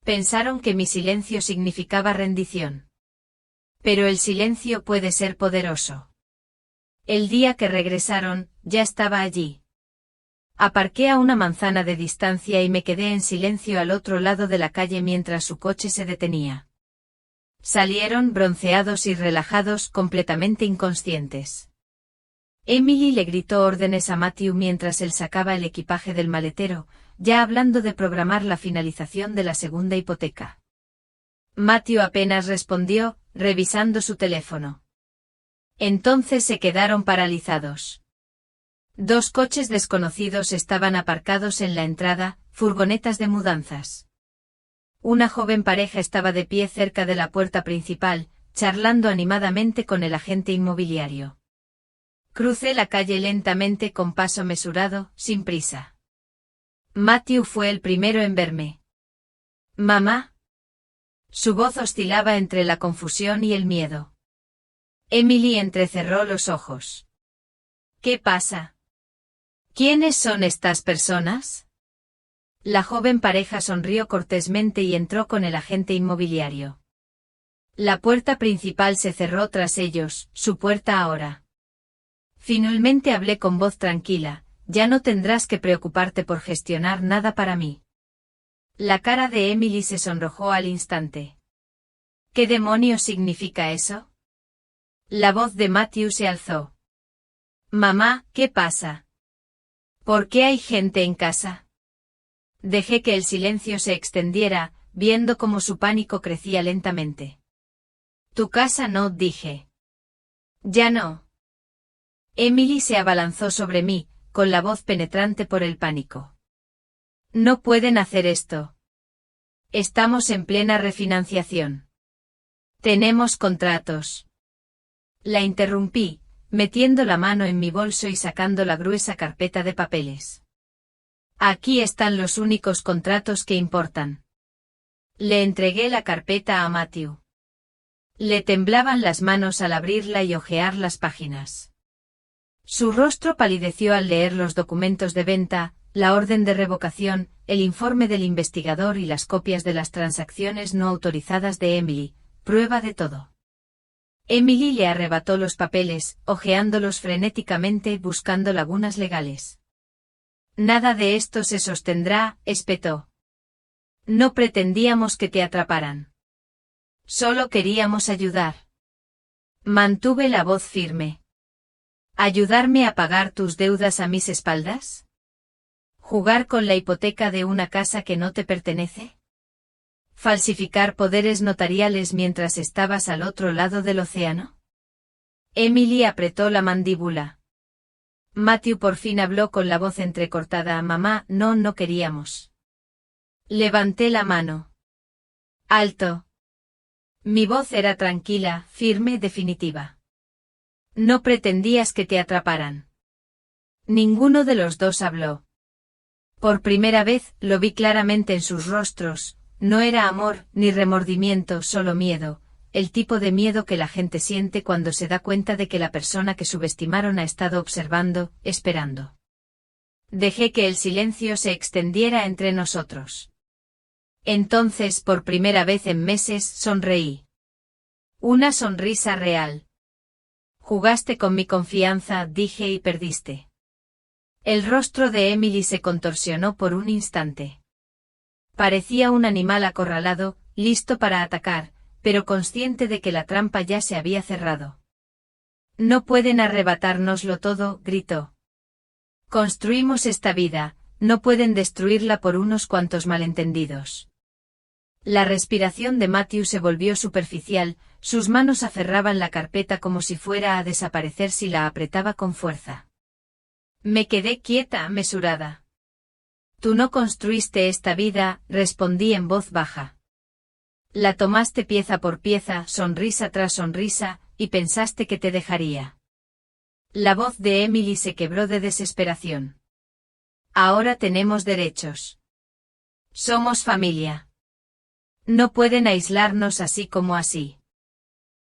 Pensaron que mi silencio significaba rendición. Pero el silencio puede ser poderoso. El día que regresaron, ya estaba allí. Aparqué a una manzana de distancia y me quedé en silencio al otro lado de la calle mientras su coche se detenía. Salieron bronceados y relajados, completamente inconscientes. Emily le gritó órdenes a Matthew mientras él sacaba el equipaje del maletero, ya hablando de programar la finalización de la segunda hipoteca. Matthew apenas respondió, revisando su teléfono. Entonces se quedaron paralizados. 2 coches desconocidos estaban aparcados en la entrada, furgonetas de mudanzas. Una joven pareja estaba de pie cerca de la puerta principal, charlando animadamente con el agente inmobiliario. Crucé la calle lentamente con paso mesurado, sin prisa. Matthew fue el primero en verme. «¿Mamá?» Su voz oscilaba entre la confusión y el miedo. Emily entrecerró los ojos. «¿Qué pasa? ¿Quiénes son estas personas?» La joven pareja sonrió cortésmente y entró con el agente inmobiliario. La puerta principal se cerró tras ellos, su puerta ahora. Finalmente hablé con voz tranquila, ya no tendrás que preocuparte por gestionar nada para mí. La cara de Emily se sonrojó al instante. ¿Qué demonios significa eso? La voz de Matthew se alzó. Mamá, ¿qué pasa? ¿Por qué hay gente en casa? Dejé que el silencio se extendiera, viendo cómo su pánico crecía lentamente. Tu casa no, dije. Ya no. Emily se abalanzó sobre mí, con la voz penetrante por el pánico. No pueden hacer esto. Estamos en plena refinanciación. Tenemos contratos. La interrumpí, metiendo la mano en mi bolso y sacando la gruesa carpeta de papeles. Aquí están los únicos contratos que importan. Le entregué la carpeta a Matthew. Le temblaban las manos al abrirla y hojear las páginas. Su rostro palideció al leer los documentos de venta, la orden de revocación, el informe del investigador y las copias de las transacciones no autorizadas de Emily, prueba de todo. Emily le arrebató los papeles, hojeándolos frenéticamente, buscando lagunas legales. Nada de esto se sostendrá, espetó. No pretendíamos que te atraparan. Solo queríamos ayudar. Mantuve la voz firme. ¿Ayudarme a pagar tus deudas a mis espaldas? ¿Jugar con la hipoteca de una casa que no te pertenece? ¿Falsificar poderes notariales mientras estabas al otro lado del océano? Emily apretó la mandíbula. Matthew por fin habló con la voz entrecortada. Mamá, no queríamos. Levanté la mano. Alto. Mi voz era tranquila, firme, definitiva. No pretendías que te atraparan. Ninguno de los dos habló. Por primera vez, lo vi claramente en sus rostros, no era amor, ni remordimiento, solo miedo, el tipo de miedo que la gente siente cuando se da cuenta de que la persona que subestimaron ha estado observando, esperando. Dejé que el silencio se extendiera entre nosotros. Entonces, por primera vez en meses, sonreí. Una sonrisa real. Jugaste con mi confianza, dije, y perdiste. El rostro de Emily se contorsionó por un instante. Parecía un animal acorralado, listo para atacar, pero consciente de que la trampa ya se había cerrado. No pueden arrebatárnoslo todo, gritó. Construimos esta vida, no pueden destruirla por unos cuantos malentendidos. La respiración de Matthew se volvió superficial, sus manos aferraban la carpeta como si fuera a desaparecer si la apretaba con fuerza. Me quedé quieta, mesurada. Tú no construiste esta vida, respondí en voz baja. La tomaste pieza por pieza, sonrisa tras sonrisa, y pensaste que te dejaría. La voz de Emily se quebró de desesperación. Ahora tenemos derechos. Somos familia. No pueden aislarnos así como así.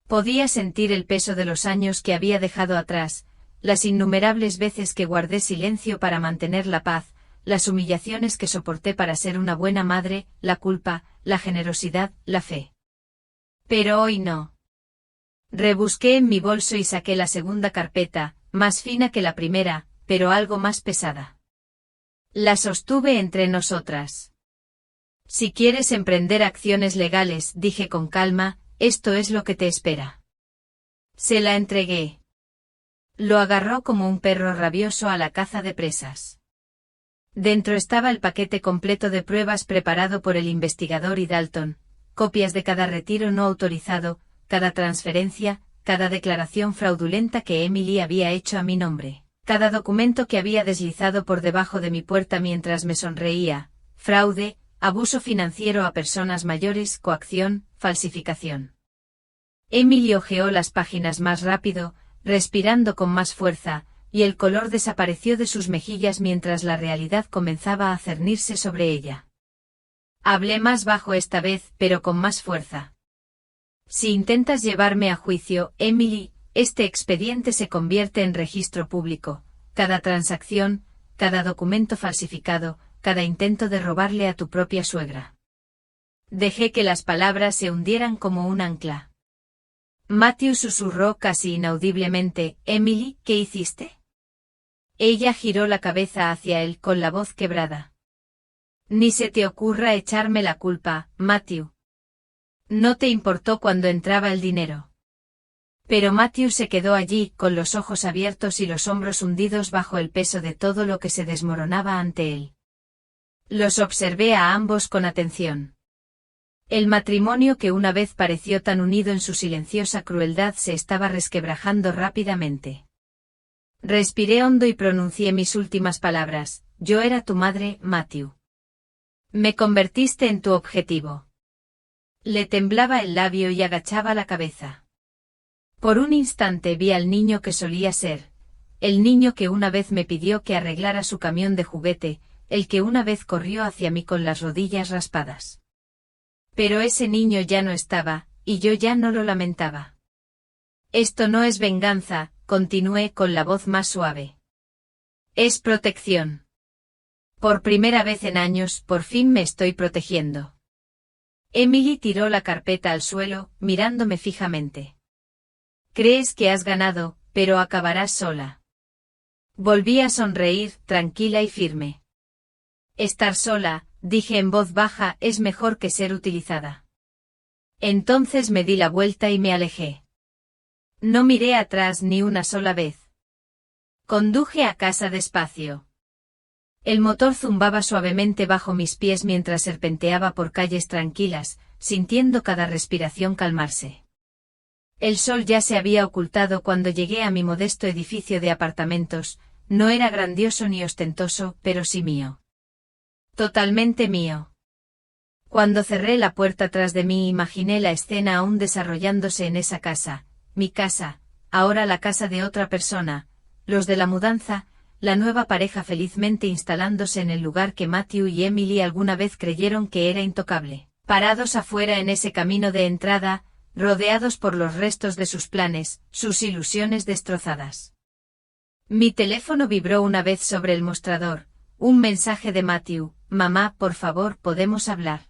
Podía sentir el peso de los años que había dejado atrás, las innumerables veces que guardé silencio para mantener la paz, las humillaciones que soporté para ser una buena madre, la culpa, la generosidad, la fe. Pero hoy no. Rebusqué en mi bolso y saqué la segunda carpeta, más fina que la primera, pero algo más pesada. La sostuve entre nosotras. Si quieres emprender acciones legales, dije con calma, esto es lo que te espera. Se la entregué. Lo agarró como un perro rabioso a la caza de presas. Dentro estaba el paquete completo de pruebas preparado por el investigador y Dalton, copias de cada retiro no autorizado, cada transferencia, cada declaración fraudulenta que Emily había hecho a mi nombre, cada documento que había deslizado por debajo de mi puerta mientras me sonreía, fraude, abuso financiero a personas mayores, coacción, falsificación. Emily hojeó las páginas más rápido, respirando con más fuerza, y el color desapareció de sus mejillas mientras la realidad comenzaba a cernirse sobre ella. Hablé más bajo esta vez, pero con más fuerza. Si intentas llevarme a juicio, Emily, este expediente se convierte en registro público. Cada transacción, cada documento falsificado, cada intento de robarle a tu propia suegra. Dejé que las palabras se hundieran como un ancla. Matthew susurró casi inaudiblemente, Emily, ¿qué hiciste? Ella giró la cabeza hacia él con la voz quebrada. Ni se te ocurra echarme la culpa, Matthew. No te importó cuando entraba el dinero. Pero Matthew se quedó allí, con los ojos abiertos y los hombros hundidos bajo el peso de todo lo que se desmoronaba ante él. Los observé a ambos con atención. El matrimonio que una vez pareció tan unido en su silenciosa crueldad se estaba resquebrajando rápidamente. Respiré hondo y pronuncié mis últimas palabras, yo era tu madre, Matthew. Me convertiste en tu objetivo. Le temblaba el labio y agachaba la cabeza. Por un instante vi al niño que solía ser, el niño que una vez me pidió que arreglara su camión de juguete, el que una vez corrió hacia mí con las rodillas raspadas. Pero ese niño ya no estaba, y yo ya no lo lamentaba. Esto no es venganza, continué con la voz más suave. Es protección. Por primera vez en años, por fin me estoy protegiendo. Emily tiró la carpeta al suelo, mirándome fijamente. Crees que has ganado, pero acabarás sola. Volví a sonreír, tranquila y firme. Estar sola, dije en voz baja, es mejor que ser utilizada. Entonces me di la vuelta y me alejé. No miré atrás ni una sola vez. Conduje a casa despacio. El motor zumbaba suavemente bajo mis pies mientras serpenteaba por calles tranquilas, sintiendo cada respiración calmarse. El sol ya se había ocultado cuando llegué a mi modesto edificio de apartamentos, no era grandioso ni ostentoso, pero sí mío. Totalmente mío. Cuando cerré la puerta tras de mí imaginé la escena aún desarrollándose en esa casa, mi casa, ahora la casa de otra persona, los de la mudanza, la nueva pareja felizmente instalándose en el lugar que Matthew y Emily alguna vez creyeron que era intocable, parados afuera en ese camino de entrada, rodeados por los restos de sus planes, sus ilusiones destrozadas. Mi teléfono vibró una vez sobre el mostrador, un mensaje de Matthew, mamá, por favor, ¿podemos hablar?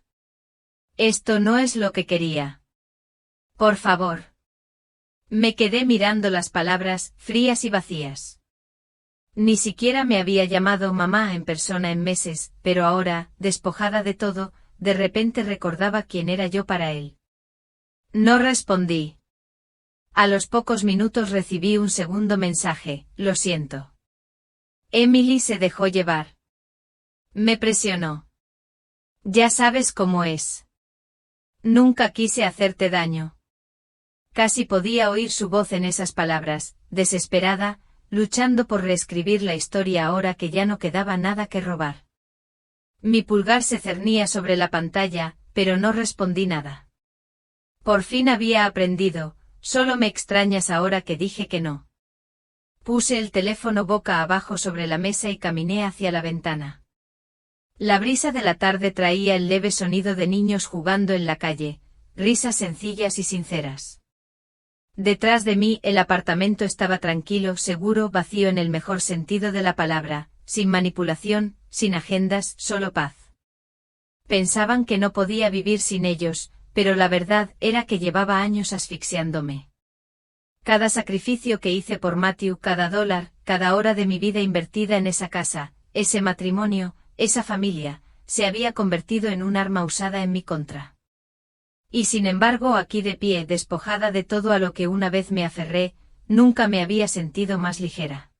Esto no es lo que quería. Por favor. Me quedé mirando las palabras, frías y vacías. Ni siquiera me había llamado mamá en persona en meses, pero ahora, despojada de todo, de repente recordaba quién era yo para él. No respondí. A los pocos minutos recibí un segundo mensaje, lo siento. Emily se dejó llevar. Me presionó. Ya sabes cómo es. Nunca quise hacerte daño. Casi podía oír su voz en esas palabras, desesperada, luchando por reescribir la historia ahora que ya no quedaba nada que robar. Mi pulgar se cernía sobre la pantalla, pero no respondí nada. Por fin había aprendido, solo me extrañas ahora que dije que no. Puse el teléfono boca abajo sobre la mesa y caminé hacia la ventana. La brisa de la tarde traía el leve sonido de niños jugando en la calle, risas sencillas y sinceras. Detrás de mí el apartamento estaba tranquilo, seguro, vacío en el mejor sentido de la palabra, sin manipulación, sin agendas, solo paz. Pensaban que no podía vivir sin ellos, pero la verdad era que llevaba años asfixiándome. Cada sacrificio que hice por Matthew, cada dólar, cada hora de mi vida invertida en esa casa, ese matrimonio, esa familia, se había convertido en un arma usada en mi contra. Y sin embargo aquí de pie, despojada de todo a lo que una vez me aferré, nunca me había sentido más ligera.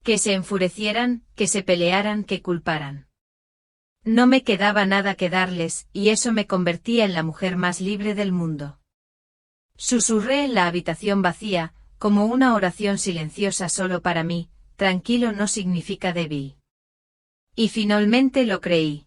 Que se enfurecieran, que se pelearan, que culparan. No me quedaba nada que darles, y eso me convertía en la mujer más libre del mundo. Susurré en la habitación vacía, como una oración silenciosa solo para mí, tranquilo no significa débil. Y finalmente lo creí.